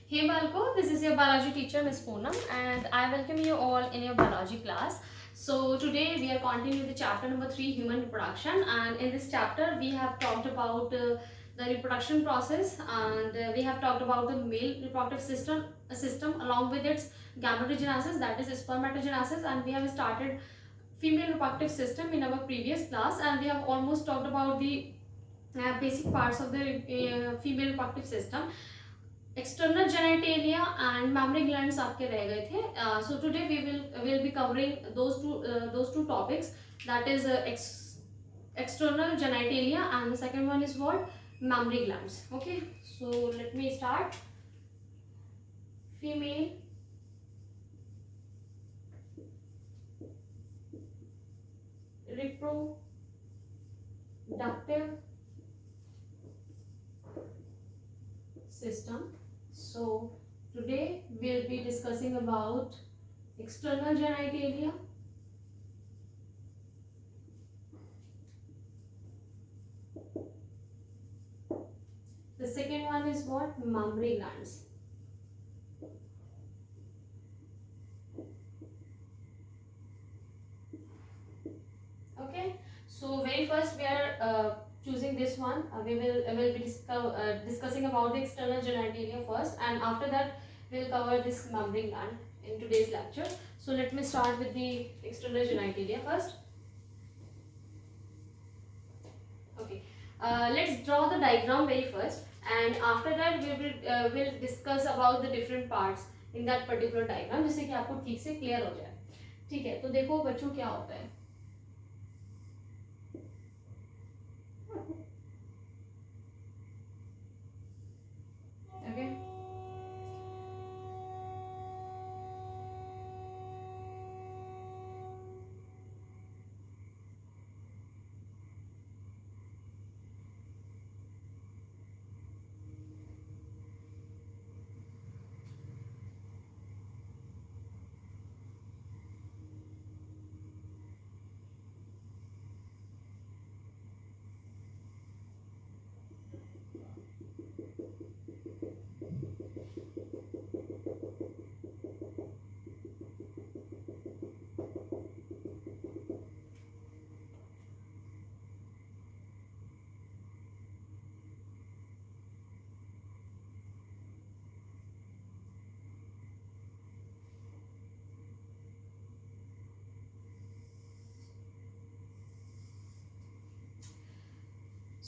Hey Balko, this is your biology teacher Miss Poonam and I welcome you all in your biology class. So today we are continuing with the chapter number 3, human reproduction, and in this chapter we have talked about the reproduction process, and we have talked about the male reproductive system along with its gametogenesis, that is spermatogenesis, and we have started female reproductive system in our previous class, and we have almost talked about the basic parts of the female reproductive system. External genitalia and mammary glands आपके रह गए थे. So today we will be covering those two topics, that is external genitalia, and the second one is what, mammary glands. Okay, so let me start. Female reproductive system. So today we'll be discussing about external genitalia, the second one is what, mammary glands. Okay, so very first we are choosing this one. We will be discussing about the external genitalia first, and after that we'll cover this mammary gland in today's lecture. So let me start with the external genitalia first. Okay, let's draw the diagram very first, and after that we will discuss about the different parts in that particular diagram, जिससे कि आपको ठीक से clear हो जाए. ठीक है, तो देखो बच्चों क्या होता है. Okay.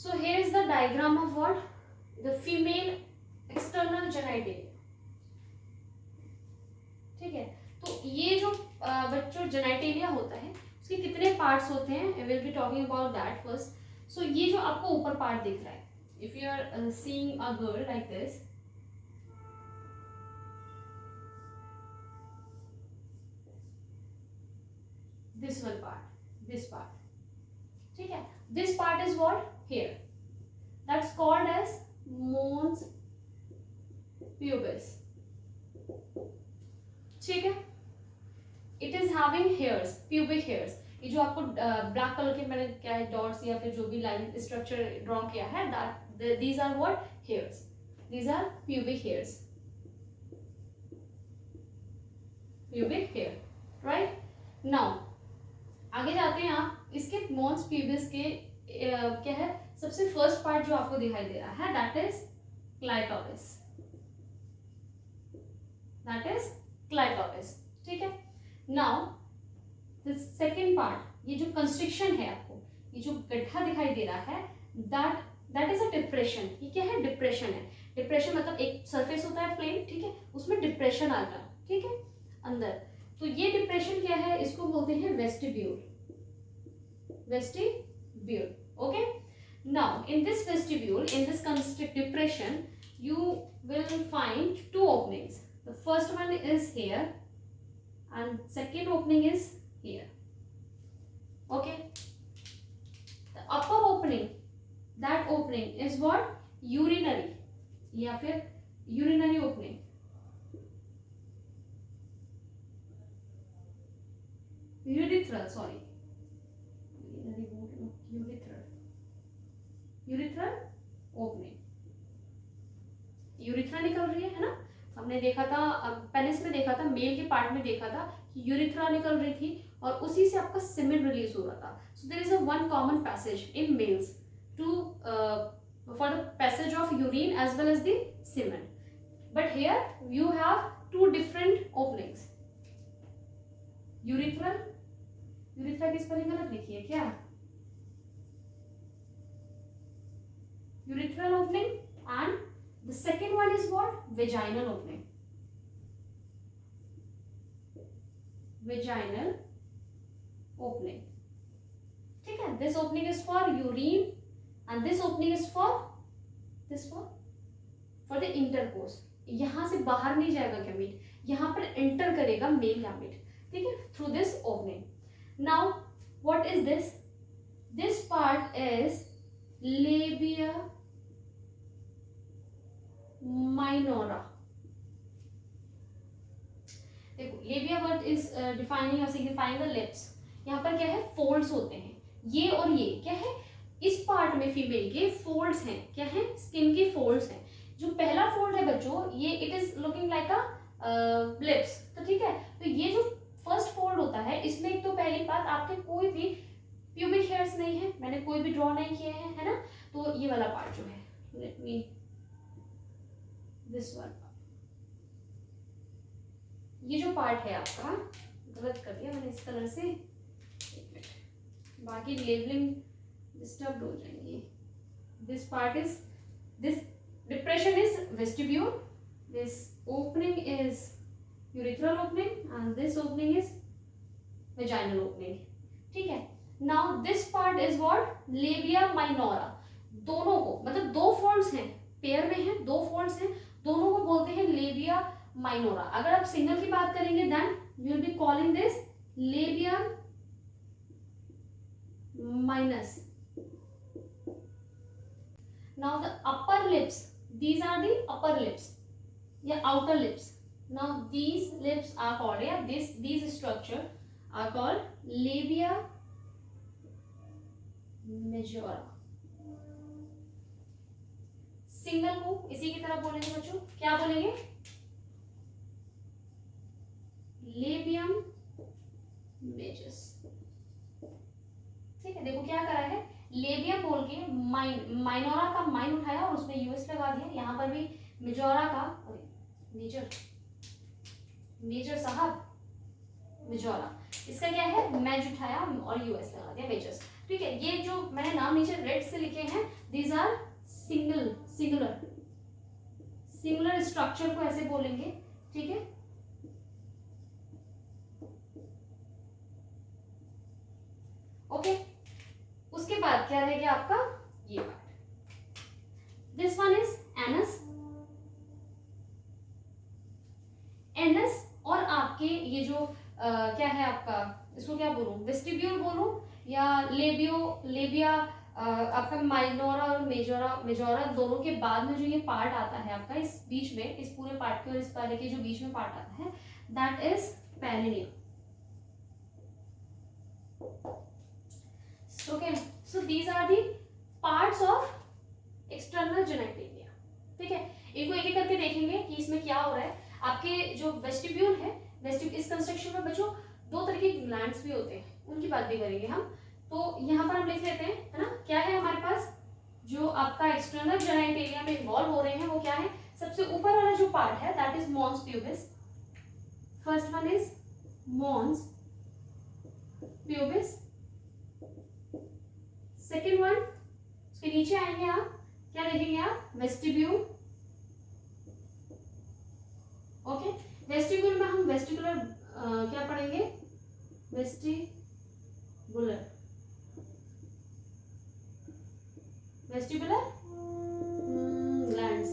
So here is the diagram of what, the female external genitalia. ठीक है, तो ये जो बच्चों जेनेटेलिया होता है उसके कितने पार्ट्स होते हैं, I will be talking about that first. So ये जो आपको ऊपर पार्ट दिख रहा है, if you are seeing a girl like this, this one part, this part, ठीक है, this part is what, hair, that's called as mons pubis. ठीक है, it is having hairs, pubic hairs. ये जो आपको ब्लैक कलर के मैंने क्या है डॉट्स या फिर जो भी लाइन स्ट्रक्चर ड्रॉ किया है, that these are what, hairs, these are pubic hairs, pubic hair, right. Now आगे जाते हैं आप, इसके मॉन्स प्यूबिस के क्या है, सबसे फर्स्ट पार्ट जो आपको दिखाई दे रहा है, that is clitoris, that is clitoris. ठीक है, नाउ द सेकेंड पार्ट, ये जो कंस्ट्रिक्शन है आपको, ये जो गड्ढा दिखाई दे रहा है, दैट इज अ डिप्रेशन. ये क्या है, डिप्रेशन है. डिप्रेशन मतलब एक सरफेस होता है प्लेन, ठीक है, उसमें डिप्रेशन आ गया, ठीक है, अंदर. तो ये डिप्रेशन क्या है, इसको बोलते हैं vestibule, vestibule. Okay, now in this vestibule, in this constrict depression, you will find two openings. The first one is here and second opening is here. Okay, the upper opening, that opening is what, urinary या फिर urinary opening. Urethral, sorry, urethral opening, urethra निकल रही है ना, हमने देखा था penis में देखा था, मेल के पार्ट में देखा था कि यूरिथ्रा निकल रही थी और उसी से आपका सीमेन रिलीज हो रहा था. So there is a one common passage in males to for the passage of urine as well as the semen. But here you have two different openings. Urethral, urethra किस पर गलत लिखी है क्या? Urethral opening, and the second one is what? Vaginal opening. Vaginal opening. ठीक है, this opening is for urine and this opening is for the intercourse. यहाँ से बाहर नहीं जाएगा गैमीट, यहाँ पर एंटर करेगा मेल गैमीट. ठीक है, through this opening. Now what is this? This part is labia minora. देखो, लेबिया वर्ड इज डिफाइनिंग और सिग्निफाइंग द लिप्स. यहाँ पर क्या है? फोल्ड्स होते हैं. ये और ये क्या है? इस पार्ट में फीमेल के फोल्ड्स हैं. क्या है? स्किन के फोल्ड्स हैं. जो पहला फोल्ड है बच्चों, ये it is looking like a lips. तो ठीक है, तो ये जो फर्स्ट फोल्ड होता है, इसमें एक तो पहली बात आपके कोई भी प्यूबिक हेयर्स नहीं है, मैंने कोई भी ड्रॉ नहीं किए हैं, है ना. तो ये वाला पार्ट जो है, लेट मी दिस वन, ये जो पार्ट है आपका, गलत कर दिया मैंने इस कलर से, एक मिनट, बाकी लेबलिंग डिस्टर्ब हो जाएंगी. This part is, this depression is vestibule, this opening is urethral opening and this opening is vaginal opening. ठीक है, now this part is what? Labia minora. दोनों को, मतलब दो फोल्ड्स हैं, पेयर में हैं, दो फोल्ड्स हैं, दोनों को बोलते हैं लेबिया माइनोरा. अगर आप सिंगल की बात करेंगे then you will be calling this labia minus. Now the upper lips, these are the upper lips या outer lips. Now these lips are called, yeah, these structure are called labia majora. Single को इसी की तरह बोलेंगे बच्चों, क्या बोलेंगे? Labium मेजस. ठीक है, देखो क्या करा है, लेबियम बोल के माइनोरा का माइन उठाया और उसमें यूएस लगा दिया. यहाँ पर भी मेजोरा का, मेजर साहब, मेजोरा, इसका क्या है? मैज उठाया और यूएस लगा दिया, मेजर्स. ठीक है, ये जो मैंने नाम नीचे रेड से लिखे हैं, दीज आर सिंगुलर स्ट्रक्चर को ऐसे बोलेंगे. ठीक है, ओके. उसके बाद क्या रह गया आपका? ये part, this one is anus. Anus और आपके ये जो क्या है आपका, इसको क्या बोलूं, वेस्टिब्यूल बोलूं या लेबिया आपका माइनोरा और मेजोरा दोनों के बाद में जो ये पार्ट आता है आपका, इस बीच में, इस पूरे पार्ट के और इस पहले के जो बीच में पार्ट आता है, that is perineum. Okay, so these are the parts of external genitalia. ठीक है, इनको एक एक करके देखेंगे कि इसमें क्या हो रहा है. आपके जो वेस्टिब्यूल है, इस कंस्ट्रक्शन में बच्चों दो तरह के ग्लैंड्स भी होते हैं, उनकी बात भी करेंगे हम. तो यहाँ पर हम लिख लेते हैं, है ना, क्या है हमारे पास, जो आपका एक्सटर्नल जेनिटलिया में इन्वॉल्व हो रहे हैं वो क्या है. सबसे ऊपर वाला जो पार्ट है that is mons pubis. First one is mons pubis. Second one, उसके नीचे आएंगे आप, क्या देखेंगे आप? वेस्टिब्यूल. ओके, वेस्टिब्यूल में हम वेस्टिकुलर क्या पढ़ेंगे? Vestibular glands.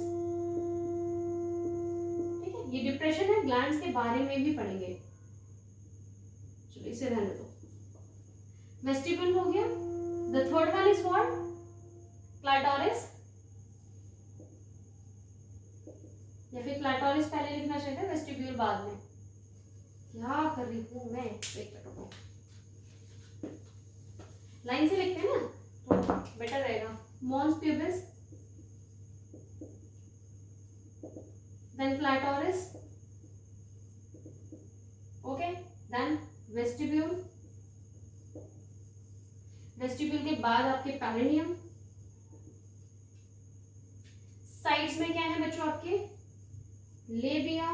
ठीक है, ये डिप्रेशन है, ग्लैंड्स के बारे में भी पढ़ेंगे. चलो इसे रहने दो. वेस्टिब्यूल हो गया. The third one is what? Clitoris. या फिर क्लाइटोरिस पहले लिखना चाहिए था, वेस्टिब्यूल बाद में. क्या कर रही हूँ मैं, एक मिनट, लाइन से लिखते हैं ना तो बेटर रहेगा. Mons pubis, then clitoris, perineum, sides में क्या है बच्चों आपके लेबिया,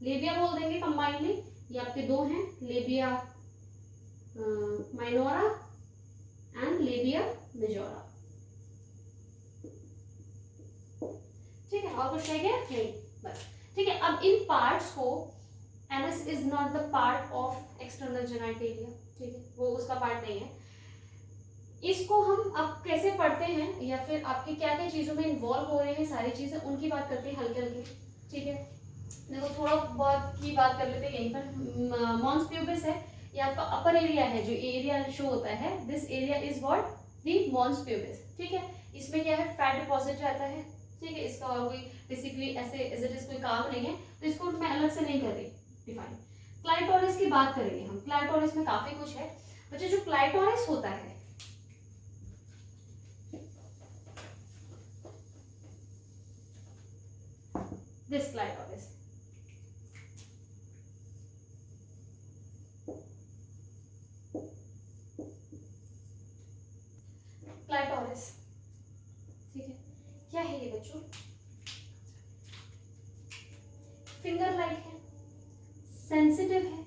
लेबिया बोल देंगे कंबाइनली, ये आपके दो हैं, labia minora and labia majora. ठीक है, और कुछ रह गया नहीं, बस। ठीक है, अब इन पार्ट्स को, anus is not the part of external genitalia, ठीक है, वो उसका पार्ट नहीं है। इसको हम अब कैसे पढ़ते हैं या फिर आपके क्या क्या चीजों में इन्वॉल्व हो रहे हैं सारी चीजें, उनकी बात करते हैं हल्के हल्के। ठीक है, देखो थोड़ा बहुत की बात कर लेते हैं। यहीं पर मॉन्स प्यूबिस है, ये आपका अपर एरिया है, जो एरिया शो होता है, this area is what the mons pubis. ठीक है, इसमें क्या है, फैट डिपॉजिट रहता है। ठीक है, इसका और कोई बेसिकली ऐसे एज इट इज कोई काम नहीं है, तो इसको मैं अलग से नहीं कर रही डिफाइन। क्लाइटोरिस की बात करेंगे हम। क्लाइटोरिस में काफी कुछ है बच्चे। जो क्लाइटोरिस होता है, दिस क्लाइटोरिस, क्लाइटोरिस, ठीक है, क्या है ये बच्चों, फिंगर लाइक है, सेंसिटिव है,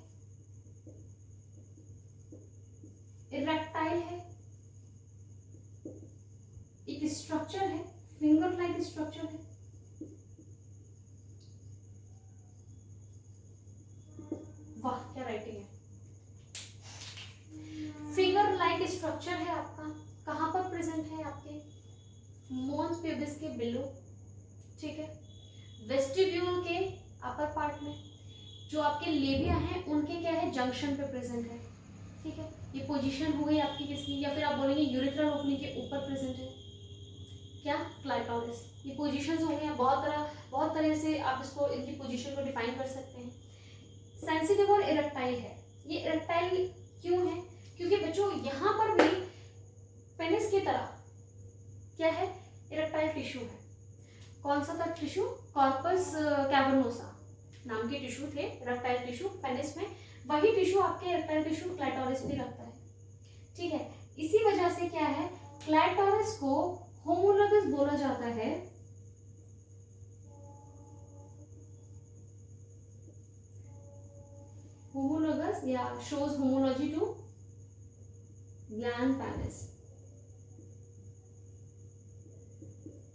इरेक्टाइल है, एक स्ट्रक्चर है, फिंगर लाइक स्ट्रक्चर है। वाह क्या राइटिंग है। फिंगर लाइक स्ट्रक्चर है आपका, कहां पर प्रेजेंट है, आपके मॉन्स प्यूबिस के बिलो। ठीक है, वेस्टिब्यूल के अपर पार्ट में, जो आपके लेबिया हैं उनके क्या है, जंक्शन पे प्रेजेंट है। ठीक है, ये पोजीशन हो गई आपकी किसकी, या फिर आप बोलेंगे यूरिथ्रल ओपनिंग के ऊपर प्रेजेंट है क्या, क्लाइटोरिस। ये पोजीशंस हो गए, बहुत तरह से आप इसको, इनकी पोजीशन को डिफाइन कर सकते हैं। सेंसिटिव और इरेक्टाइल है। ये इरेक्टाइल क्यों है, क्योंकि बच्चों यहाँ पर भी पेनिस की तरह क्या है, इरेक्टाइल टिश्यू है। कौन सा था टिश्यू, कॉर्पस कैवर्नोसा नाम के टिश्यू थे, इरेक्टाइल टिश्यू पेनिस में। वही टिश्यू आपके इरेक्टाइल टिश्यू क्लाइटोरिस भी रखता है। ठीक है, इसी वजह से क्या है, क्लाइटोरिस को होमोलोगस बोला जाता है। होमोलोगस या shows homology to gland palace.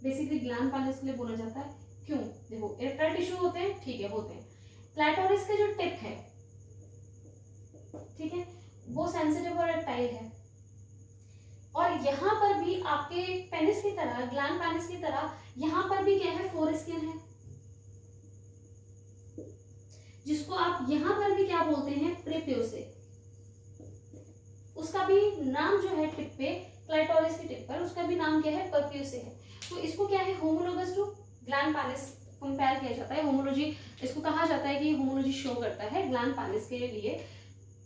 Basically gland palace के लिए बोला जाता है। क्यों, देखो इरेक्टाइल टिश्यू होते हैं, ठीक है होते हैं, क्लाइटोरिस का जो टिप है, ठीक है, वो सेंसिटिव और इरेक्टाइल है। और यहाँ पर भी आपके पेनिस की तरह, ग्लैंड पेनिस की तरह, यहाँ पर भी क्या है, फोरस्किन है, जिसको आप यहाँ पर भी क्या बोलते हैं, प्रेप्यूसे। उसका भी नाम जो है टिप पे, क्लाइटोरिस की टिप पर, उसका भी नाम क्या है, परप्यूसे है। तो इसको क्या है, homologous to gland penis compare किया जाता है। होमोलॉजी इसको कहा जाता है कि होमोलॉजी शो करता है ग्लैंड पेनिस के लिए।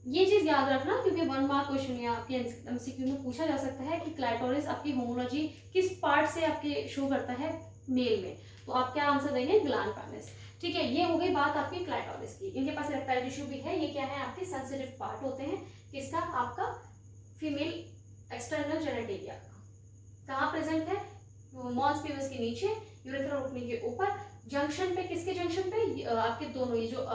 ये चीज याद रखना, क्योंकि 1 मार्क क्वेश्चन या आपके एमसीक्यू में पूछा जा सकता है कि क्लाइटोरिस आपकी होमोलॉजी किस पार्ट से आपके शो करता है मेल में, तो आप क्या आंसर देंगे, ग्लैंड पेनिस। ठीक है, ये हो गई बात आपकी क्लाइटोरिस की। इनके पास इरेक्टाइल टिश्यू भी है, ये क्या है, आपके सेंसिटिव पार्ट होते हैं किसका, आपका फीमेल एक्सटर्नल जेनिटलिया का। कहाँ प्रेजेंट है, मॉन्स प्यूबिस के नीचे, यूरेथ्रल ओपनिंग के ऊपर, जंक्शन पे, किसके जंक्शन पे, आपके दोनों ये जो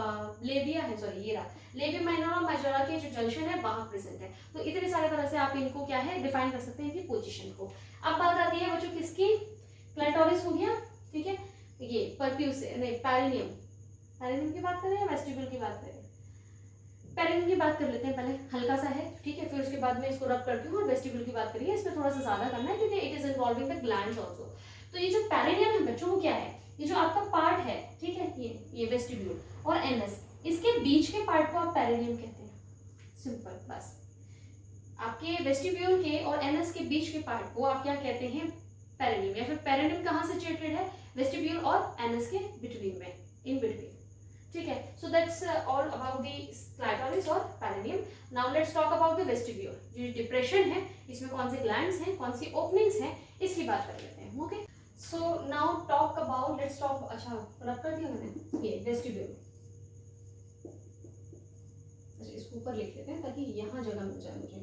लेबिया है, सॉरी ये रहा लेबिया माइनोरा मेजोरा के जो जंक्शन है वहां प्रेजेंट है। तो इतने सारे तरह से आप इनको क्या है, डिफाइन कर सकते हैं इनकी पोजीशन को। अब बात आती है बच्चों किसकी, क्लाइटोरिस हो गया, ठीक है, ये परप्यूस नहीं पेरिनियम, पेरिनियम की बात करें या वेस्टिब्यूल की बात करें, पेरिनियम की बात कर लेते हैं पहले, हल्का सा है, ठीक है, फिर उसके बाद में इसको रब करती हूँ, और वेस्टिब्यूल की बात करिए, इसमें थोड़ा सा ज्यादा करना है क्योंकि it is involving the glands also. तो ये जो पेरिनियम है बच्चों, वो क्या है, ये जो आपका पार्ट है, ठीक है, ये वेस्टिब्यूल और एनस, इसके बीच के पार्ट को आप पेरिनियम कहते हैं, सिंपल बस। आपके वेस्टिब्यूल के और एनस के बीच के पार्ट को आप क्या कहते हैं, पेरिनियम, या फिर पेरिनियम कहाँ से सिचुएटेड है, वेस्टिब्यूल और एनस के बिटवीन में, इन बिटवीन। ठीक है, so that's all about the clitoris और perineum. Now let's talk about the vestibule. जो डिप्रेशन है, इसमें कौन से ग्लैंड्स हैं, कौन सी ओपनिंग्स हैं, इसकी बात कर लेते हैं। Okay, so now talk about, let's talk, अच्छा रब कर दिया मैंने, ये वेस्टिब्यूल, अच्छा इसको ऊपर लिख लेते हैं ताकि यहाँ जगह मिल जाए मुझे,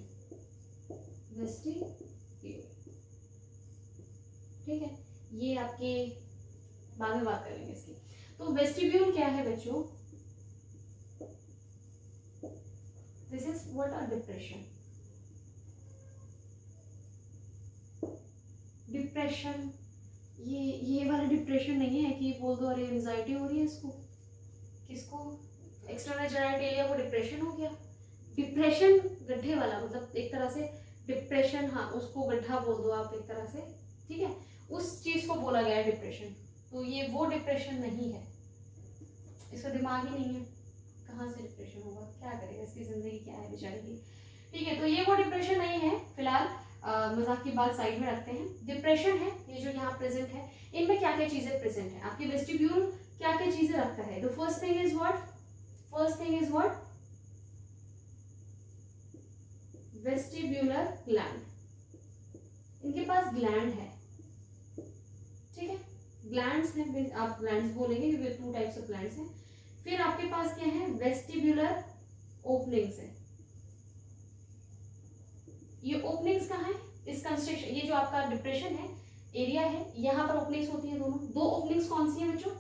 वेस्टिब्यूल। ठीक है, ये आपके बाद में बात करेंगे इसकी। तो वेस्टिब्यूल क्या है बच्चों? This is what are depression. Depression ये वाला डिप्रेशन नहीं है कि बोल दो अरे एंजाइटी हो रही है इसको, किसको, एक्सटर्नल जेनिटलिया को डिप्रेशन हो गया। डिप्रेशन गड्ढे वाला, मतलब एक तरह से डिप्रेशन, हाँ उसको गड्ढा बोल दो आप एक तरह से, ठीक है, उस चीज को बोला गया है डिप्रेशन। तो ये वो डिप्रेशन नहीं है, इसका दिमाग ही नहीं है, कहाँ से डिप्रेशन होगा, क्या करेगा, इसकी जिंदगी क्या है बेचारे की, ठीक है। तो ये वो डिप्रेशन नहीं है। फिलहाल मजाक की बात साइड में रखते हैं। डिप्रेशन है ये जो यहाँ प्रेजेंट है, इनमें क्या क्या चीजें प्रेजेंट है, आपकी वेस्टिब्यूल क्या क्या चीजें रखता है। The first thing is what, vestibular gland. इनके पास ग्लैंड है, ठीक है, ग्लैंड्स हैं, आप ग्लैंड्स बोलेंगे क्योंकि 2 टाइप्स ऑफ ग्लैंड्स हैं। फिर आपके पास क्या है, वेस्टिब्यूलर ओपनिंग्स है। ये ओपनिंग्स कहाँ है, इस कंस्ट्रक्शन, ये जो आपका डिप्रेशन है एरिया है, यहाँ पर ओपनिंग्स होती है दोनों। 2 ओपनिंग्स कौन सी है बच्चों,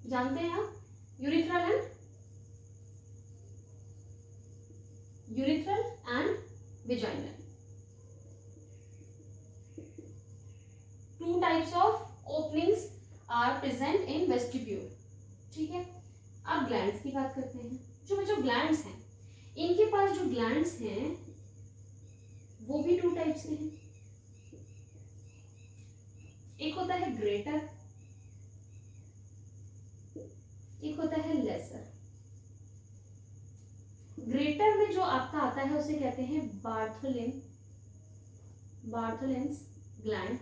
जानते हैं आप? Urethral and vaginal. 2 types of openings are present in vestibule, ठीक है। अब ग्लैंड्स की बात करते हैं। जो ग्लैंड्स हैं, इनके पास जो ग्लैंड्स हैं वो भी 2 टाइप्स के हैं। एक होता है ग्रेटर, एक होता है लेसर। ग्रेटर में जो आपका आता है उसे कहते हैं बार्थोलिन्स ग्लैंड।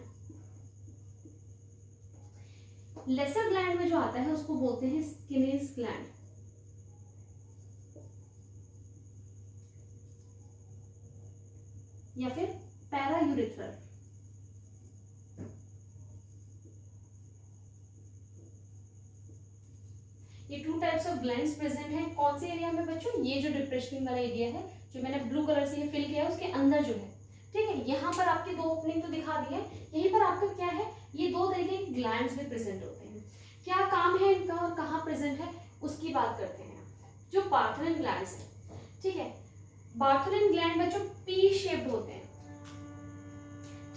लेसर ग्लैंड में जो आता है उसको बोलते हैं स्किनेस ग्लैंड। या फिर पैरायूरिथ्रल। ये 2 टाइप्स ऑफ ग्लैंड्स प्रेजेंट है। कौन से एरिया में बच्चों, ये जो डिप्रेशन वाला एरिया है जो मैंने ब्लू कलर से ये फिल किया है उसके अंदर जो है, ठीक है। यहाँ पर आपके 2 ओपनिंग तो दिखा दी है, यहीं पर आपका क्या है, ये 2 तरीके के ग्लैंड्स भी प्रेजेंट होते हैं। क्या काम है इनका और कहाँ प्रेजेंट है उसकी बात करते हैं। जो बार्थोलिन ग्लैंड्स है, ठीक है, बार्थोलिन ग्लैंड बच्चों पी शेप्ड होते हैं,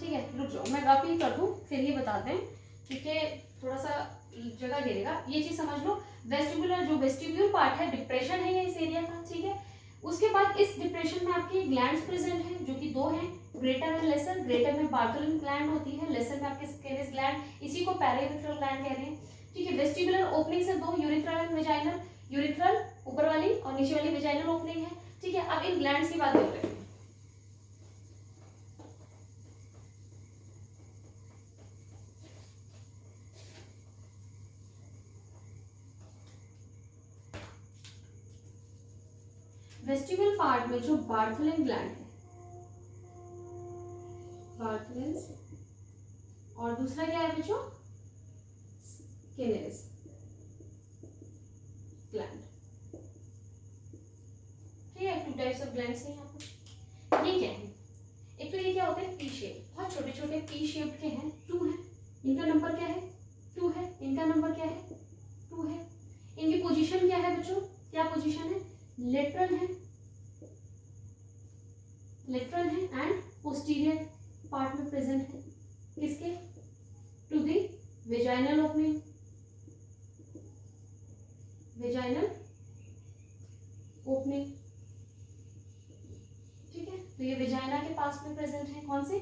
ठीक है। रुक जाओ मैं कॉपी कर दूं फिर ये बताते हैं, क्योंकि थोड़ा सा जगह घेरेगा। ये चीज समझ लो, वेस्टिब्यूलर जो वेस्टिब्यूल पार्ट है डिप्रेशन है ये इस एरिया का, ठीक है। उसके बाद इस डिप्रेशन में आपके ग्लैंड्स प्रेजेंट हैं जो कि 2 हैं, ग्रेटर एंड लेसर। ग्रेटर में बार्थोलिन ग्लैंड होती है, लेसर में आपके स्किनेस ग्लैंड, इसी को पैरायूरिथ्रल ग्लैंड कह रहे हैं, ठीक है। वेस्टिब्यूलर ओपनिंग से 2, यूरिथ्रल एंड विजाइनल। यूरिथ्रल ऊपर वाली और नीचे वाली विजाइनल ओपनिंग है, ठीक है। अब इन ग्लैंड्स की बात कर रहे हैं। वेस्टिब्यूल पार्ट में जो बार्थोलिन ग्लैंड है, बार्थोलिन्स, और दूसरा क्या है बच्चों, स्किनेस ग्लैंड, ठीक है। 2 टाइप्स ऑफ ग्लैंड्स हैं यहाँ पर। ये क्या है, एक तो ये क्या होते हैं पी शेप, बहुत छोटे छोटे पी शेप के हैं, 2 हैं। इनका नंबर क्या है, 2 है। इनका नंबर क्या है, 2 है। इनकी पोजीशन क्या है बच्चों, क्या पोजीशन है, लेटरल है, लेटरल है एंड पोस्टीरियर पार्ट में प्रेजेंट है, किसके, to the vaginal opening, vaginal opening, ठीक है। तो ये वेजाइना के पास में प्रेजेंट है, कौन से,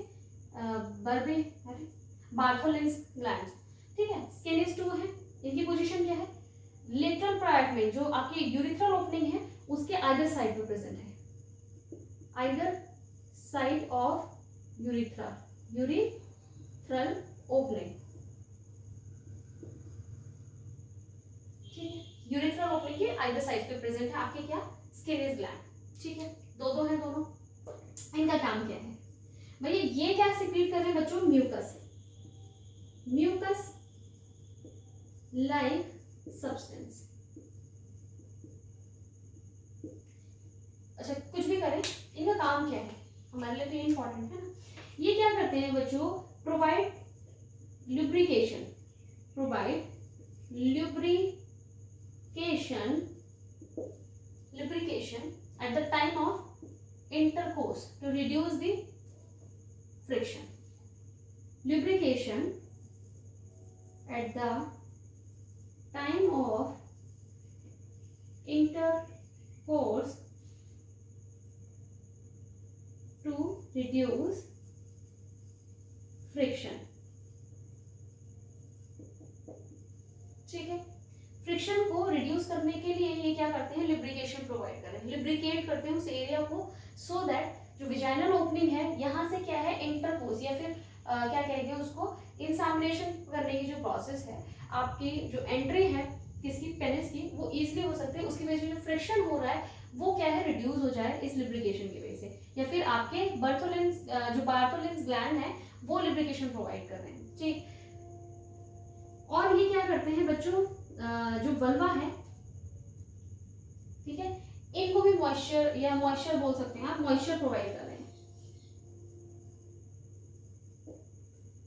बार्थोलिन्स ग्लैंड्स, ठीक है। स्किनेस 2 है, इनकी पोजीशन क्या है, लेटरल पार्ट में जो आपकी यूरिथ्रल ओपनिंग है उसके आइदर साइड में प्रेजेंट है, either side of urethral opening, ठीक है। यूरिथ्रल ओपनिंग के आइदर साइड पे प्रेजेंट है आपके क्या, स्किनेस ग्लैंड, ठीक है। 2 है दोनों। इनका काम क्या है भैया, ये क्या सिक्रीट कर रहे हैं बच्चों, म्यूकस, म्यूकस लाइक सब्सटेंस। अच्छा कुछ भी करें, इनका काम क्या है हमारे लिए तो ये इंपॉर्टेंट है ना। ये क्या करते हैं बच्चों, provide lubrication at the time of intercourse to reduce the friction. Lubrication at the time of intercourse to reduce friction. ठीक है, फ्रिक्शन को रिड्यूस करने के लिए ये क्या करते हैं, लिब्रिकेशन प्रोवाइड करें, लिब्रिकेट करते हैं उस एरिया को, सो दैट जो विजाइनल ओपनिंग है यहाँ से क्या है इंटरकोर्स या फिर क्या कहेंगे उसको, इंसामिनेशन करने की जो प्रोसेस है, आपकी जो एंट्री है किसकी, पेनिस की, वो इजीली हो सकते हैं, उसकी वजह से जो फ्रिक्शन हो रहा है वो क्या है, रिड्यूस हो जाए इस लिब्रिकेशन की वजह से, या फिर आपके बर्थोलिन्स जो बार्थोलिन्स ग्लैंड है वो लिब्रिकेशन प्रोवाइड कर रहे हैं। ठीक, और ये क्या करते हैं बच्चों, जो वल्वा है, ठीक है, इनको भी मॉइस्चर या मॉइस्चर बोल सकते हैं आप, मॉइस्चर प्रोवाइड कर रहे हैं।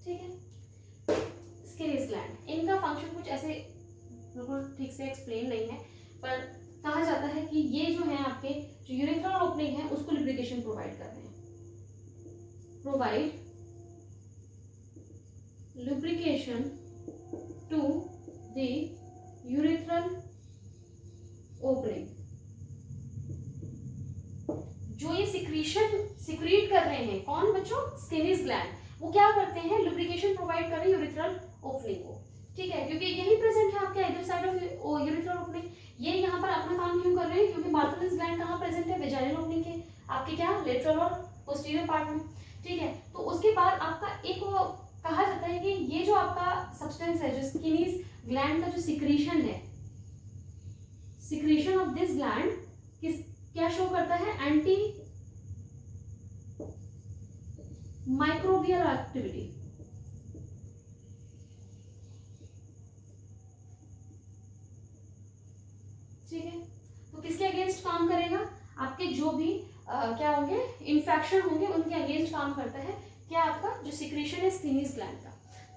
ठीक है, स्किनिस ग्लैंड, इनका फंक्शन कुछ ऐसे बिल्कुल ठीक से एक्सप्लेन नहीं है, पर कहा जाता है कि ये जो है आपके जो यूरिथ्रल ओपनिंग है उसको लिब्रिकेशन प्रोवाइड कर रहे हैं, provide lubrication to the urethral opening। जो ये सिक्रीट कर रहे हैं कौन बच्चों, स्किनिस ग्लैंड, वो क्या करते हैं, लुब्रिकेशन प्रोवाइड कर रहे हैं यूरिथ्रल ओपनिंग को। ठीक है, क्योंकि यही प्रेजेंट है आपके इधर साइड ऑफ यूरिथ्रल ओपनिंग, ये यहाँ पर अपना काम क्यों कर रहे हैं, क्योंकि बार्थोलिन्स ग्लैंड कहाँ प्रेजेंट है, वेजाइनल ओपनिंग के आपके क्या लेटरल और पोस्टीरियर पार्ट में। ठीक है, तो उसके बाद आपका एक कहा जाता है कि ये जो आपका सब्सटेंस है, जो स्किनिस ग्लैंड का जो सिक्रीशन है, सिक्रीशन ऑफ दिस ग्लैंड किस क्या शो करता है, एंटी माइक्रोबियल एक्टिविटी। ठीक है, तो किसके अगेंस्ट काम करेगा, आपके जो भी क्या होंगे, इन्फेक्शन होंगे उनके अगेंस्ट काम करता है क्या, आपका जो सिक्रीशन है स्किनिस ग्लैंड का।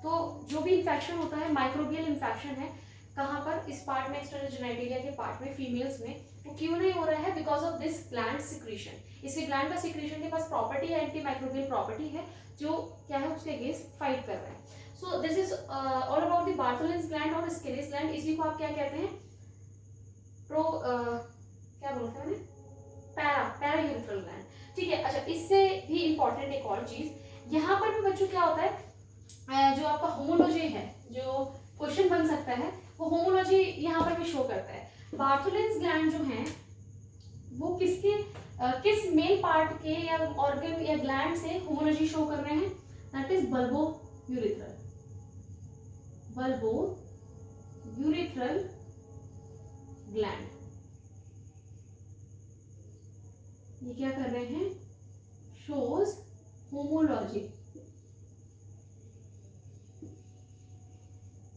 तो जो भी इन्फेक्शन होता है, माइक्रोबियल इन्फेक्शन है, कहाँ पर, इस पार्ट में, एक्सटर्नल जेनिटलिया के पार्ट में, फीमेल्स में, वो क्यों नहीं हो रहा है, because of this gland secretion. इसके ग्लैंड का सिक्रीशन के पास प्रॉपर्टी है, एंटी माइक्रोबियल प्रॉपर्टी है, जो क्या है उसके अगेंस्ट फाइट कर रहा है। सो this is all about the Bartholin's gland और स्किनिस ग्लैंड। इसी को आप क्या कहते हैं, क्या बोलते हैं, पैरा यूरिथ्रल ग्लैंड। ठीक है, अच्छा, इससे भी इंपॉर्टेंट एक और चीज, यहाँ पर भी बच्चों क्या होता है, जो आपका होमोलॉजी है, जो क्वेश्चन बन सकता है, वो होमोलॉजी यहाँ पर भी शो करता है। बार्थोलिन्स ग्लैंड जो हैं वो किस मेल पार्ट के या ऑर्गन या ग्लैंड से होमोलॉजी शो कर रहे हैं, that is bulbo urethral gland. ये क्या कर रहे हैं, शोज होमोलॉजी।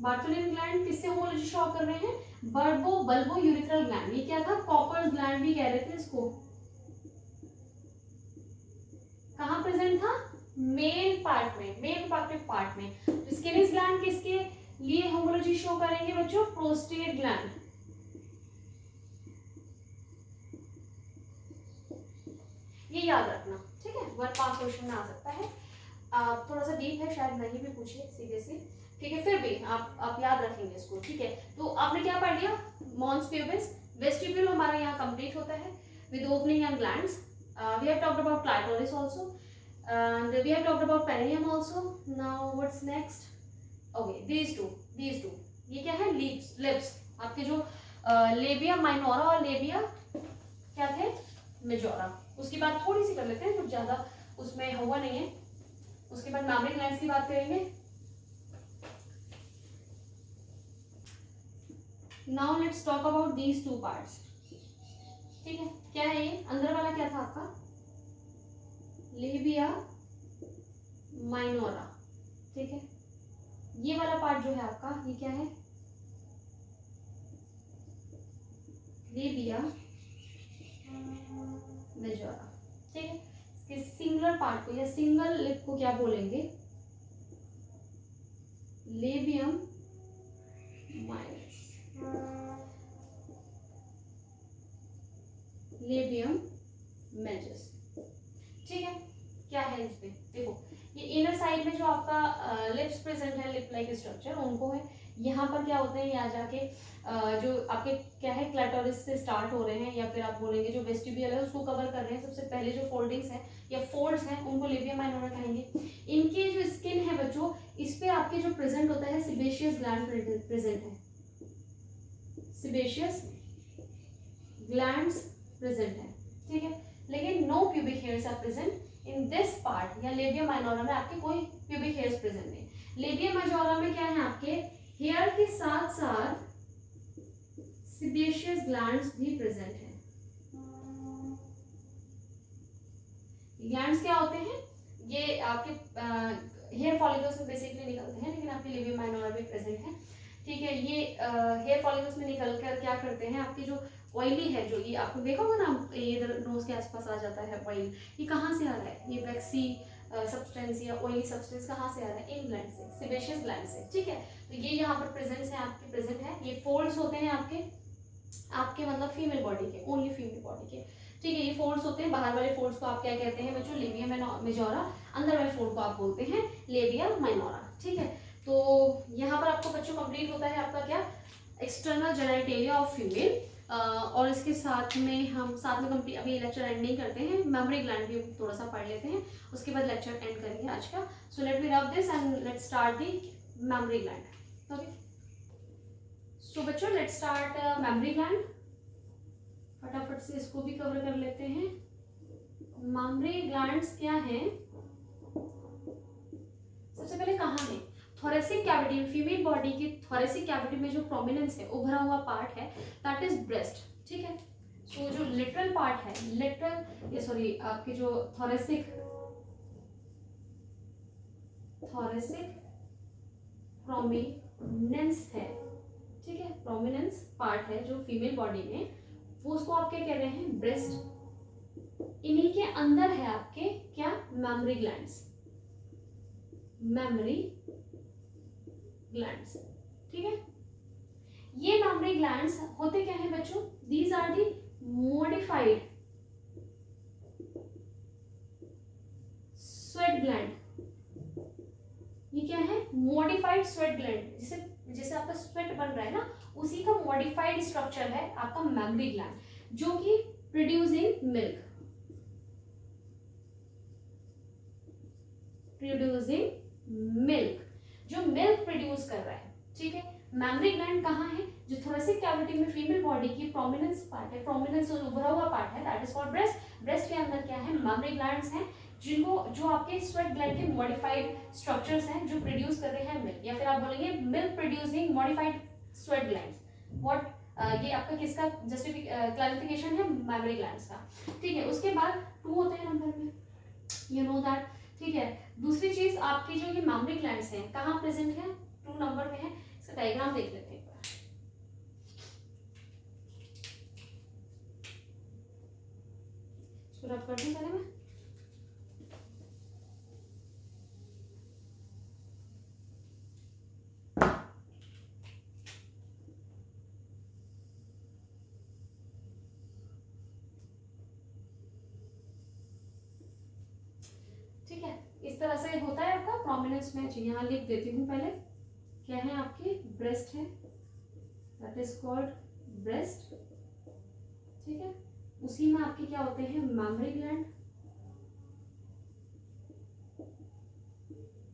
बार्थोलिन ग्लैंड किससे होमोलॉजी शो कर रहे हैं, बल्बो यूरिथ्रल ग्लैंड। ये क्या था, कॉपर्स ग्लैंड भी कह रहे थे इसको, कहाँ प्रेजेंट था, मेल पार्ट में, मेल रिप्रोडक्टिव पार्ट में। स्किनिस ग्लैंड किसके लिए होमोलॉजी शो करेंगे बच्चों, प्रोस्टेट ग्लैंड। ये याद रखना, ठीक है, 1 मार्क क्वेश्चन में आ सकता है। थोड़ा सा डीप है, शायद नहीं भी पूछे सीरियसली, ठीक है, फिर भी आप याद रखेंगे इसको। ठीक है, तो आपने क्या पढ़ लिया, मॉन्स प्यूबिस, वेस्टिब्यूल हमारा यहाँ कंप्लीट होता है with opening and glands. We have talked about clitoris also and we have talked about perineum also. Now what's next? Okay, these two, ये क्या है, लिप्स, आपके जो लेबिया माइनोरा और लेबिया क्या थे, मेजोरा। उसकी बात थोड़ी सी कर लेते हैं, कुछ ज्यादा उसमें हुआ नहीं है। उसके बाद मैमरी ग्लैंड्स की बात करेंगे। Now let's talk about these 2 parts. ठीक है, क्या है ये, अंदर वाला क्या था आपका, लेबिया माइनोरा। ठीक है, ये वाला पार्ट जो है आपका, ये क्या है, लेबिया मेजोरा। ठीक है, इसके सिंगुलर पार्ट को या सिंगल लिप को क्या बोलेंगे, लेबियम माइनस, लेबियम मेजस। ठीक है, क्या है इसमें देखो, ये इनर साइड में जो आपका लिप्स प्रेजेंट है, लिप लाइक स्ट्रक्चर उनको है। यहाँ पर क्या होते हैं, यहाँ जाके जो आपके क्या है क्लैटोरिस से स्टार्ट हो रहे हैं, या फिर आप बोलेंगे जो वेस्टिब्यूल है उसको कवर कर रहे हैं। सबसे पहले जो फोल्डिंग्स है या फोल्ड्स हैं उनको लेबियम माइनोरा कहेंगे। इनके जो स्किन है बच्चों, इस पे आपके जो प्रेजेंट होता है सिबेशियस ग्लैंड प्रेजेंट है, सिबेशियस ग्लैंड्स प्रेजेंट है। ठीक है, लेकिन no pubic hairs are present in this part, या लेबियम माइनोरा में आपके कोई प्यूबिक हेयर्स प्रेजेंट नहीं। लेबियम माइनोरा में क्या है, आपके हेयर के साथ साथ सिबेशियस ग्लैंड्स भी प्रेजेंट है। ग्लैंड्स क्या होते हैं, ये आपके हेयर फॉलिकल्स में बेसिकली निकलते हैं, लेकिन आपके लेबियम माइनोरा भी प्रेजेंट है। ठीक है, ये हेयर फॉलिकल्स में निकल कर क्या करते हैं, आपकी जो ऑयली है, जो ये आपको देखा होगा ना, ये इधर नोज के आसपास आ जाता है ऑयल, ये कहाँ से आ रहा है, ये वैक्सी सब्सटेंस या ऑयली सब्सटेंस कहाँ से आ रहा है, इन ग्लैंड से, सिबेशियस ग्लैंड से। ठीक है, तो ये यहाँ पर प्रेजेंस है, आपके प्रेजेंट है। ये फोल्ड्स होते हैं आपके मतलब फीमेल बॉडी के, ओनली फीमेल बॉडी के। ठीक है, ये फोल्ड्स होते हैं, बाहर वाले फोल्ड्स को आप क्या कहते हैं बच्चों, लेबियम मेजोरा, अंदर वाले फोल्ड को आप बोलते हैं लेबियम माइनोरा। ठीक है, तो यहाँ पर आपको बच्चों कंप्लीट होता है आपका क्या, एक्सटर्नल जेनिटलिया ऑफ फीमेल। और इसके साथ में हम साथ में कंप्लीट अभी लेक्चर एंड नहीं करते हैं, मेमोरी ग्लैंड भी थोड़ा सा पढ़ लेते हैं, उसके बाद लेक्चर एंड करेंगे आज का। सो let me rub this and let's start the mammary gland. Okay, so बच्चों लेट्स स्टार्ट मेमोरी ग्लैंड। फटाफट से इसको भी कवर कर लेते हैं। मेमोरी ग्लैंड्स क्या हैं, सबसे पहले कहाँ है, थोरेसिक कैविटी, फीमेल बॉडी की थोरेसिक कैविटी में जो प्रोमिनेंस है, उभरा हुआ पार्ट है, दैट इज ब्रेस्ट। ठीक है, सो जो लिटरल पार्ट है, लिटरल ये सॉरी आपकी जो थोरेसिक प्रोमिनेंस है, ठीक है, प्रोमिनेंस पार्ट है जो फीमेल बॉडी में, वो उसको आप क्या कह रहे हैं, ब्रेस्ट। इन्हीं के अंदर है आपके क्या, मेमोरी ग्लैंड्स, मेमोरी ग्लैंड्स। ठीक है, ये मेमोरी ग्लैंड्स होते क्या है बच्चों, these are the modified sweat gland. ये क्या है, मॉडिफाइड स्वेट ग्लैंड, जैसे आपका स्वेट बन रहा है ना, उसी का मॉडिफाइड स्ट्रक्चर है आपका मेमोरी ग्लैंड, जो कि प्रोड्यूसिंग मिल्क, जो मिल्क प्रोड्यूस कर रहा है। ठीक है, मेमोरी ग्लैंड कहाँ है, जो थोरेसिक कैविटी में फीमेल बॉडी की प्रोमिनेंस पार्ट है, प्रोमिनेंस उभरा हुआ पार्ट है, that is called breast. Breast के अंदर क्या है, मेमोरी ग्लैंड्स हैं, जिनको जो आपके स्वेट ग्लैंड के मॉडिफाइड स्ट्रक्चर्स हैं जो प्रोड्यूस कर रहे हैं मिल्क, या फिर आप बोलेंगे milk producing modified sweat glands. What ये आपका किसका क्लैरिफिकेशन है, मेमोरी ग्लैंड्स का। ठीक है, उसके बाद 2 होते हैं नंबर में, यू नो दैट। ठीक है, दूसरी चीज आपकी जो ये मेमोरी ग्लैंड्स हैं कहाँ प्रेजेंट है, 2 नंबर में है। इसका डायग्राम देख लेते हैं एक बार। इसको रब कर दूं पहले मैं, ठीक है, इस तरह से होता है आपका प्रोमिनेंस मैच। यहाँ लिख देती हूँ पहले, क्या है आपकी ब्रेस्ट है, दैट इज कॉल्ड ब्रेस्ट। ठीक है, उसी में आपके क्या होते हैं, मेमोरी ग्लैंड।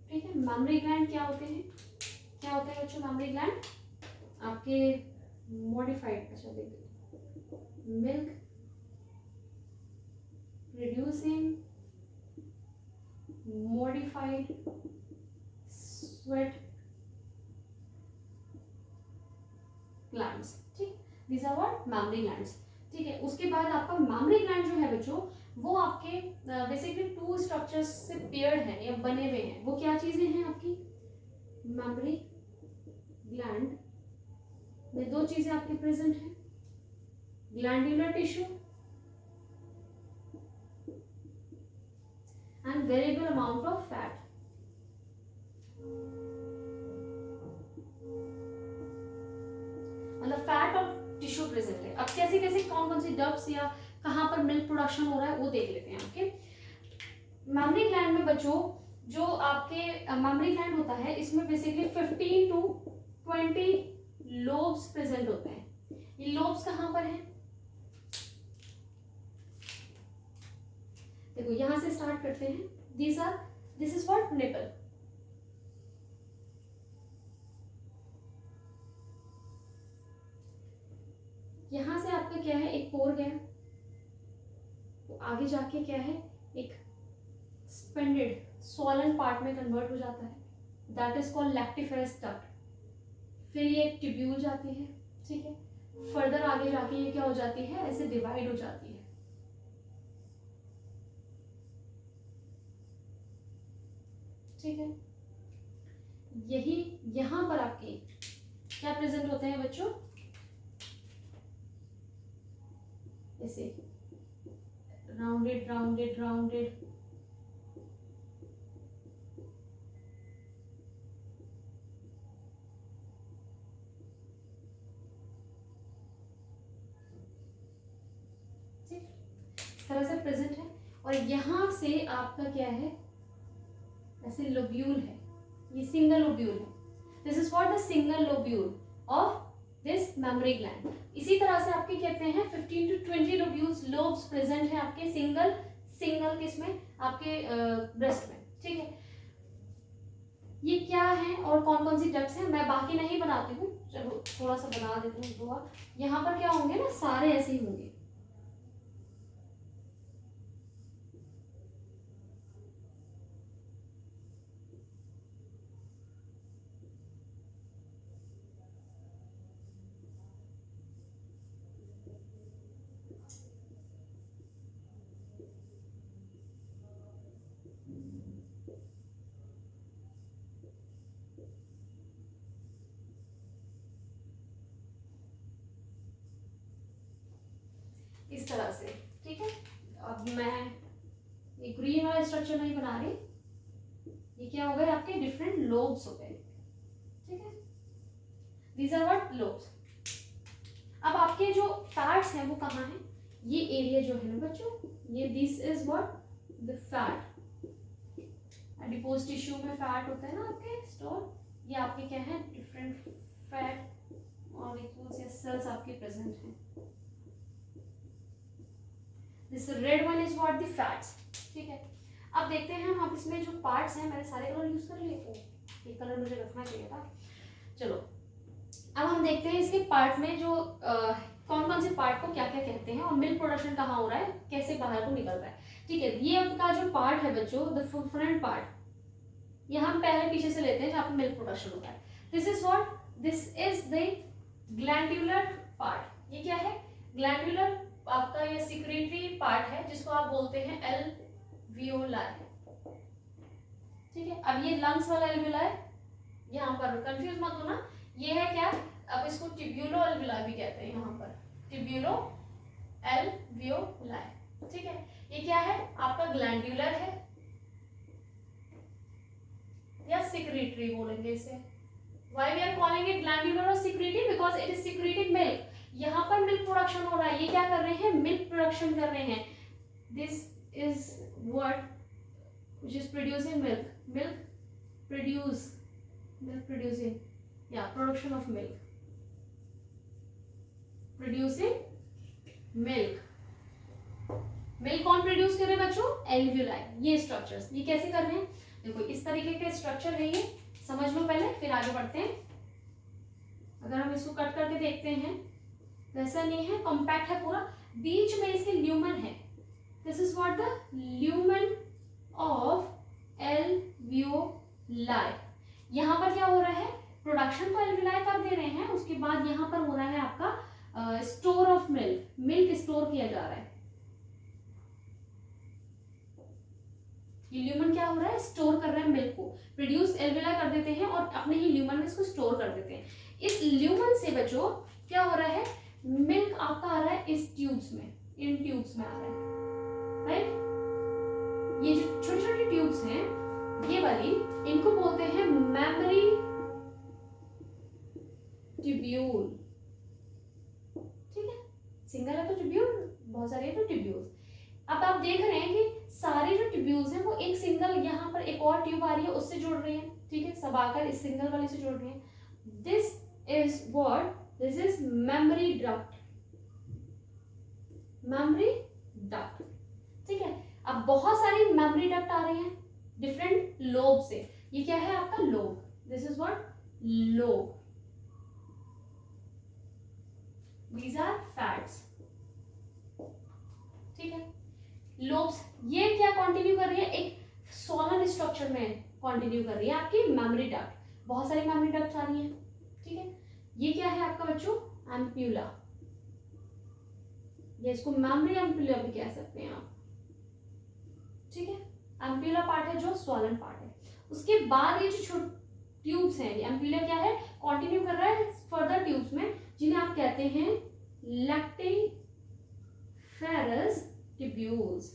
ठीक है, मेमोरी ग्लैंड क्या होते हैं, क्या होते हैं बच्चों, मेमोरी ग्लैंड आपके मॉडिफाइड, अच्छा देख देते, milk producing modified sweat glands। ठीक, these are what mammary glands। ठीक है, उसके बाद आपका mammary gland जो है बच्चों, वो आपके बेसिकली 2 स्ट्रक्चर्स से पेयर्ड है या बने हुए हैं। वो क्या चीजें हैं आपकी, mammary gland में 2 चीजें आपके प्रेजेंट हैं, glandular tissue and variable amount of fat। मतलब फैट और टिश्यू प्रेजेंट है। अब कैसे कैसे कौन कौन सी डक्ट्स या कहाँ पर मिल्क प्रोडक्शन हो रहा है वो देख लेते हैं। ओके, मेमरी ग्लैंड में बच्चों जो आपके मेमरी ग्लैंड होता है इसमें बेसिकली 15 to 20 लोब्स प्रेजेंट होते हैं। ये लोब्स कहाँ पर हैं? देखो यहां से स्टार्ट करते हैं। This is what nipple. यहां से आपका क्या है, एक पोर गया, तो आगे जाके क्या है, एक स्पेंडेड स्वॉलन पार्ट में कन्वर्ट हो जाता है, that is called lactiferous duct. फिर ये एक ट्यूब्यूल जाती है, ठीक है। फर्दर आगे जाके ये क्या हो जाती है, ऐसे डिवाइड हो जाती है, ठीक है। यही यहां पर आपके क्या प्रेजेंट होते हैं बच्चों, ऐसे राउंडेड राउंडेड राउंडेड, इस तरह से प्रेजेंट है। और यहां से आपका क्या है, ऐसे लोब्यूल है, ये सिंगल लोब्यूल है। This is what the single lobule of this memory gland. इसी तरह से आपके कहते हैं 15 to 20 लोब्स प्रेजेंट है आपके सिंगल किसमें, आपके ब्रेस्ट में, ठीक है। ये क्या है और कौन कौन सी डक्ट्स हैं मैं बाकी नहीं बनाती हूँ, चलो थोड़ा सा बना देती हूँ। यहाँ पर क्या होंगे ना, सारे ऐसे ही होंगे, इस तरह से, ठीक है। अब मैं ये ग्रीन वाला स्ट्रक्चर नहीं बना रही, ये क्या हो गए आपके डिफरेंट लोब्स हो गए, ठीक है। These are what lobes. अब आपके जो फैट्स हैं वो कहाँ हैं, ये एरिया जो है ना बच्चों, ये this is what the fat. Adipose tissue में फैट होता है ना आपके स्टोर, ये आपके क्या है, डिफरेंट फैट मॉलिक्यूल्स या सेल्स आपके प्रेजेंट हैं। This red one is what the fats, ठीक है। अब देखते हैं हम, अब इसमें जो पार्ट्स हैं, मैंने सारे कलर यूज कर लिए, एक कलर मुझे रखना चाहिए था। चलो अब हम देखते हैं इसके पार्ट में जो कौन कौन से पार्ट को क्या क्या कहते हैं और मिल्क प्रोडक्शन कहाँ हो रहा है, कैसे बाहर को निकल रहा है, ठीक है। ये आपका जो पार्ट है बच्चों, द फ्रंट पार्ट, ये हम पहले पीछे से लेते हैं जहाँ पे मिल्क प्रोडक्शन होता है। This is what, this is the glandular part. ये क्या है, ग्लैंडुलर आपका ये सिक्रेटरी पार्ट है जिसको आप बोलते हैं एल्वियोलाई, ठीक है। अब ये लंग्स वाला एल्वियोलाई, यहाँ पर कंफ्यूज मत होना, ये है क्या, अब इसको टिब्यूलो एल्वियोलाई भी कहते हैं, यहाँ पर टिब्यूलो एल्वियोलाई, ठीक है। ये क्या है आपका ग्लैंडुलर है या सिक्रेटरी बोलेंगे इसे। Why we are calling it glandular or secretory? Because it is secreting milk. यहाँ पर मिल्क प्रोडक्शन हो रहा है, ये क्या कर रहे हैं, मिल्क प्रोडक्शन कर रहे हैं। This is what which is producing milk. Milk producing, yeah, production of milk. Producing milk. Milk कौन प्रोड्यूस कर रहे हैं बच्चों, एल्वियोलाई। ये स्ट्रक्चर्स, ये कैसे कर रहे हैं, देखो इस तरीके के स्ट्रक्चर है, ये समझ लो पहले, फिर आगे बढ़ते हैं। अगर हम इसको कट करके देखते हैं, वैसा नहीं है, कॉम्पैक्ट है पूरा, बीच में इसके ल्यूमन है। This is what the lumen of alveoli. यहाँ पर क्या हो रहा है, प्रोडक्शन तो एल्वियोलाई कर दे रहे हैं, उसके बाद यहाँ पर हो रहा है आपका store of milk, milk store किया जा रहा है। ये ल्यूमन क्या हो रहा है, स्टोर कर रहा है मिल्क को, प्रोड्यूस एल्वियोलाई कर देते हैं और अपने ही ल्यूमन में इसको स्टोर कर देते हैं। इस ल्यूमन से बच्चों क्या हो रहा है, मिल्क आपका आ रहा है इस ट्यूब्स में, इन ट्यूब्स में आ रहा है, राइट। ये जो छोटी छोटी ट्यूब्स हैं, ये वाली, इनको बोलते हैं मेमोरी ट्यूब्यूल, सिंगल है तो ट्यूब्यूल, बहुत सारे हैं तो ट्यूब्यूल्स। अब आप देख रहे हैं कि सारे जो ट्यूब्यूल्स हैं वो एक सिंगल, यहाँ पर एक और ट्यूब आ रही है उससे जुड़ रही है, ठीक है, सब आकर इस सिंगल वाले से जुड़ रही है। This is what, this is memory duct, memory duct, ठीक है। अब बहुत सारी मेमोरी डक्ट आ रही हैं डिफरेंट लोब से, ये क्या है आपका lobe, this is what lobe, these are fats, ठीक है। लोब्स ये क्या कंटिन्यू कर रही है, एक सोलन स्ट्रक्चर में कंटिन्यू कर रही है आपकी मेमोरी डक्ट, बहुत सारी मेमोरी डक्ट आ रही हैं, ठीक है। ये क्या है आपका बच्चों, एम्प्यूला, या इसको मेमोरी एम्प्यूला भी कह सकते हैं आप, ठीक है। एम्प्यूला पार्ट है जो स्वॉलन पार्ट है। उसके बाद ये जो ट्यूब्स हैं, ये एम्प्यूला क्या है, कंटिन्यू कर रहा है फर्दर ट्यूब्स में, जिन्हें आप कहते हैं लैक्टिफेरस ट्यूब्यूल्स,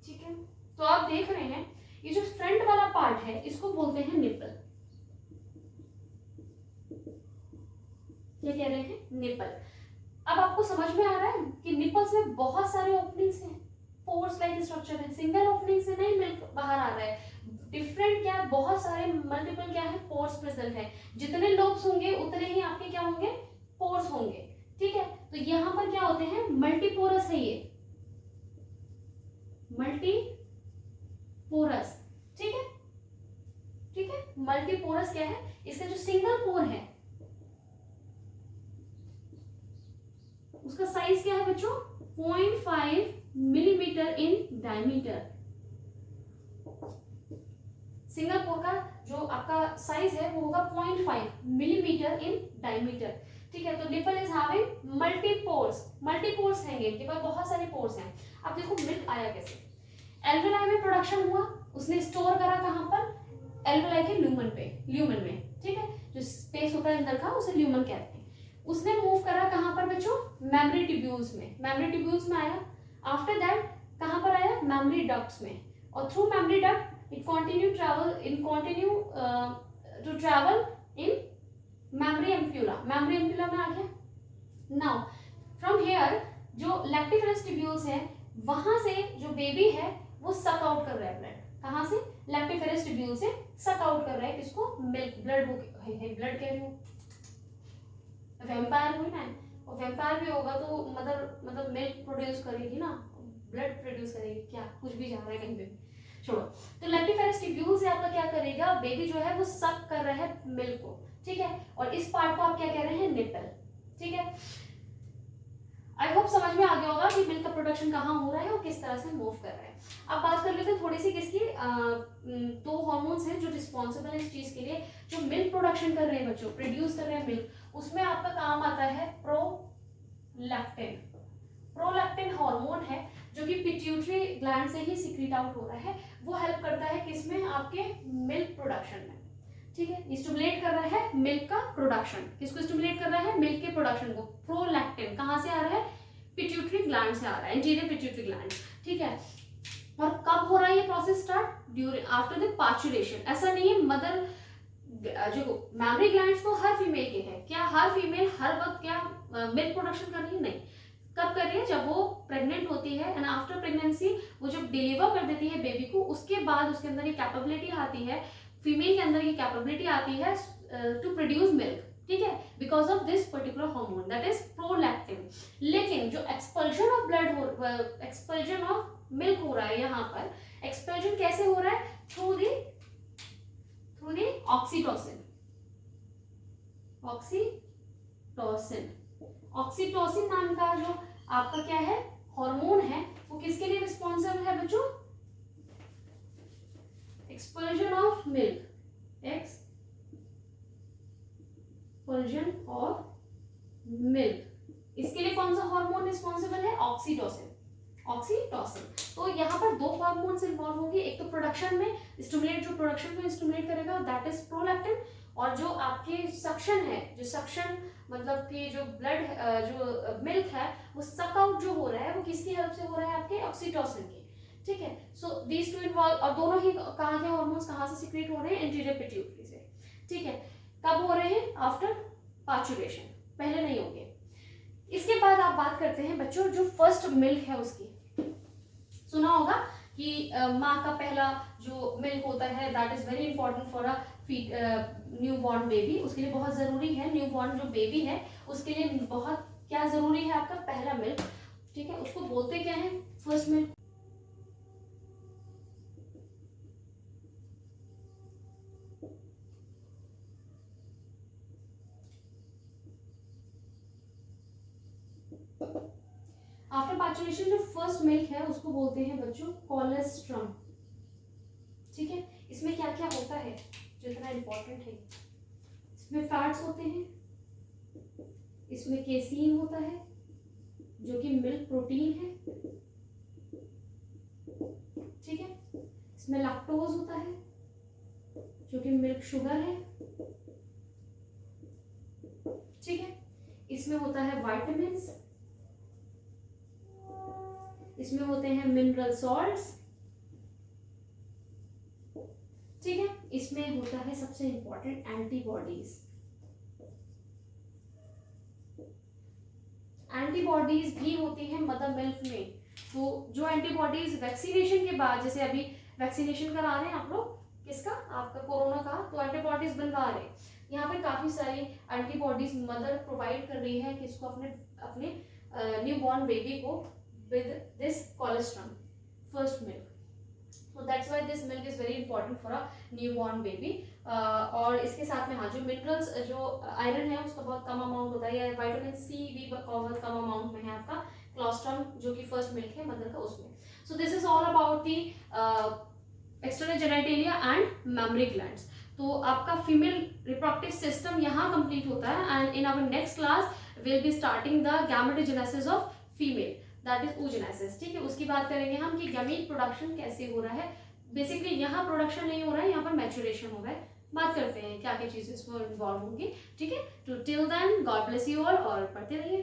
ठीक है। तो आप देख रहे हैं ये जो फ्रंट वाला पार्ट है इसको बोलते हैं निपल, ये कह रहे हैं निपल। अब आपको समझ में आ रहा है कि निपल्स में बहुत सारे ओपनिंग्स हैं, पोर्स लाइक स्ट्रक्चर है, सिंगल ओपनिंग से नहीं मिल्क बाहर आ रहा है, डिफरेंट क्या है, बहुत सारे मल्टीपल क्या है पोर्स प्रेजेंट है, जितने लोब्स होंगे उतने ही आपके क्या होंगे, पोर्स होंगे, ठीक है। तो यहाँ पर क्या होते हैं, मल्टीपोरस है ये, मल्टीपोरस, ठीक है, ठीक है। मल्टीपोरस क्या है, इसका जो सिंगल पोर है उसका साइज क्या है बच्चों, 0.5 मिलीमीटर इन डायमीटर, सिंगल पोर का जो आपका साइज है वो होगा 0.5 मिलीमीटर इन डायमीटर, ठीक है। तो निपल इज हैविंग मल्टीपोर्स, मल्टीपोर्स हैं, इनके पास बहुत सारे पोर्स हैं। अब देखो मिल्क आया कैसे, एल्वेलाई में प्रोडक्शन हुआ, उसने स्टोर करा कहाँ पर, एल्वेलाई के ल्यूमन पे, ल्यूमन में, ठीक है, जो स्पेस होता है अंदर का उसे ल्यूमन कहते हैं। उसने मूव करा कहाँ पर बच्चों, मेमोरी ट्यूब्यूल्स में, मेमोरी ट्यूब्यूल्स में आया, आफ्टर दैट कहाँ पर आया, मेमोरी डक्ट्स में, और through memory duct it continue to travel in memory ampulla, memory ampulla में आ गया। now from here जो lactiferous tubules है वहां से जो बेबी है वो सक आउट कर रहा है ब्लड, कहाँ से, lactiferous tubule से सक आउट कर रहा है किसको, मिल्क, ब्लड हो, ब्लड कह रही हूँ, वेम्पायर हुई ना, और वेम्पायर भी होगा तो मदर मतलब मिल्क प्रोड्यूस करेगी ना, ब्लड प्रोड्यूस करेगी, क्या कुछ भी जा रहा है कहीं पे, छोड़ो। तो लैक्टिफेरस ट्यूब्यूल से आपका क्या करेगा, बेबी जो है वो सक कर रहा है मिल्क को, ठीक है, और इस पार्ट को आप क्या कह रहे हैं, निपल, ठीक है। आई होप समझ में आ गया होगा कि मिल्क का प्रोडक्शन कहाँ हो रहा है और किस तरह से मूव कर रहा है। अब बात कर लेते हैं थोड़ी सी किसकी, दो हार्मोन्स हैं जो रिस्पॉन्सिबल है इस चीज के लिए, जो मिल्क प्रोडक्शन कर रहे हैं बच्चों, प्रोड्यूस कर रहे हैं मिल्क, उसमें आपका काम आता है प्रोलैक्टिन। प्रोलैक्टिन हार्मोन है जो कि पिट्यूटरी ग्लैंड से ही सीक्रेट आउट हो रहा है, वो हेल्प करता है किसमें, आपके मिल्क प्रोडक्शन में, ठीक है, स्टिमुलेट कर रहा है मिल्क का प्रोडक्शन, किसको स्टिमुलेट कर रहा है, मिल्क के प्रोडक्शन को। प्रोलैक्टिन कहाँ से आ रहा है, पिट्यूटरी ग्लैंड से आ रहा है, एंटीरियर पिट्यूटरी ग्लैंड, ठीक है। और कब हो रहा है ये process start, during after the parturition, ऐसा नहीं है मदर, जो मैमरी ग्लैंड्स तो हर फीमेल के हैं, क्या हर फीमेल हर वक्त क्या मिल्क प्रोडक्शन कर रही है, नहीं, कब कर रही है, जब वो प्रेग्नेंट होती है एंड आफ्टर प्रेगनेंसी वो जब डिलीवर कर देती है बेबी को, उसके बाद उसके अंदर ये कैपेबिलिटी आती है, फीमेल के अंदर ये कैपेबिलिटी आती है टू प्रोड्यूस मिल्क, ठीक है, because of this particular hormone that is prolactin. लेकिन जो एक्सपल्जन ऑफ ब्लड हो, एक्सपल्जन ऑफ मिल्क हो रहा है यहाँ पर, एक्सपल्जन कैसे हो रहा है, through the oxytocin, oxytocin, oxytocin नाम का जो आपका क्या है हार्मोन है, वो किसके लिए रिस्पॉन्सिबल है बच्चों, expulsion of milk, expulsion of milk, इसके लिए कौन सा हार्मोन रिस्पॉन्सिबल है, ऑक्सीटोसिन, ऑक्सीटोसिन। तो यहाँ पर दो हार्मोन्स इन्वॉल्व होंगे, एक तो प्रोडक्शन में स्टिमुलेट, जो प्रोडक्शन में स्टिमुलेट करेगा दैट इज प्रोलैक्टिन, और जो आपके सक्शन है, जो सक्शन मतलब कि जो ब्लड जो मिल्क है वो सक आउट जो हो रहा है वो किसकी हेल्प से हो रहा है, आपके ऑक्सीटोसिन की, ठीक है। सो दीज टू इन्वॉल्व, और दोनों ही कहाँ के हार्मोन्स कहाँ से सीक्रेट हो रहे हैं, एंटीरियर पिट्यूटरी से, ठीक है। कब हो रहे हैं, आफ्टर पार्चुलेशन, पहले नहीं होंगे। इसके बाद आप बात करते हैं बच्चों जो फर्स्ट मिल्क है उसकी। सुना होगा कि माँ का पहला जो मिल्क होता है that is very important for a new born baby, उसके लिए बहुत जरूरी है। न्यू बॉर्न जो बेबी है उसके लिए बहुत क्या जरूरी है, आपका पहला मिल्क, ठीक है, उसको बोलते क्या है, फर्स्ट मिल्क। आफ्टर पैचुरेशन जो फर्स्ट मिल्क है उसको बोलते हैं बच्चों कोलेस्ट्रम, ठीक है। इसमें क्या क्या होता है जो इतना इंपॉर्टेंट है, इसमें फैट्स होते हैं, इसमें केसीन होता है जो कि मिल्क प्रोटीन है, ठीक है, इसमें लैक्टोज होता है जो कि मिल्क शुगर है, ठीक है, इसमें होता है विटामिन्स, इसमें होते हैं मिनरल सॉल्ट्स, ठीक है, इसमें होता है सबसे इंपॉर्टेंट एंटीबॉडीज। एंटीबॉडीज भी होती हैं मदर मिल्क में। तो जो एंटीबॉडीज वैक्सीनेशन के बाद, जैसे अभी वैक्सीनेशन करा रहे हैं आप लोग, किसका, आपका कोरोना का, तो एंटीबॉडीज बनवा रहे हैं। यहाँ पे काफी सारी एंटीबॉडीज मदर प्रोवाइड कर रही है किसको, अपने अपने न्यू बॉर्न बेबी को with this cholesterol first milk. So that's why this milk is very important for a newborn baby. और इसके साथ में हाँ जो मिनरल्स, जो आयरन है उसका बहुत कम अमाउंट होता है, या विटामिन सी भी बहुत कम अमाउंट में है आपका कोलेस्ट्रॉल जो कि फर्स्ट मिल्क है मदर का उसमें। So this is all about the external genitalia and memory glands. तो आपका फीमेल रिप्रोडक्टिव सिस्टम यहाँ कंप्लीट होता है, and in our next class will be starting the gametogenesis of female, that is oogenesis, ठीक है। उसकी बात करेंगे हम कि गैमीट प्रोडक्शन कैसे हो रहा है। बेसिकली यहाँ प्रोडक्शन नहीं हो रहा है, यहाँ पर मैचुरेशन हो रहा है। बात करते हैं क्या क्या चीजें इसमें इन्वॉल्व होंगी, ठीक है। तो till then God bless you all, और पढ़ते रहिए।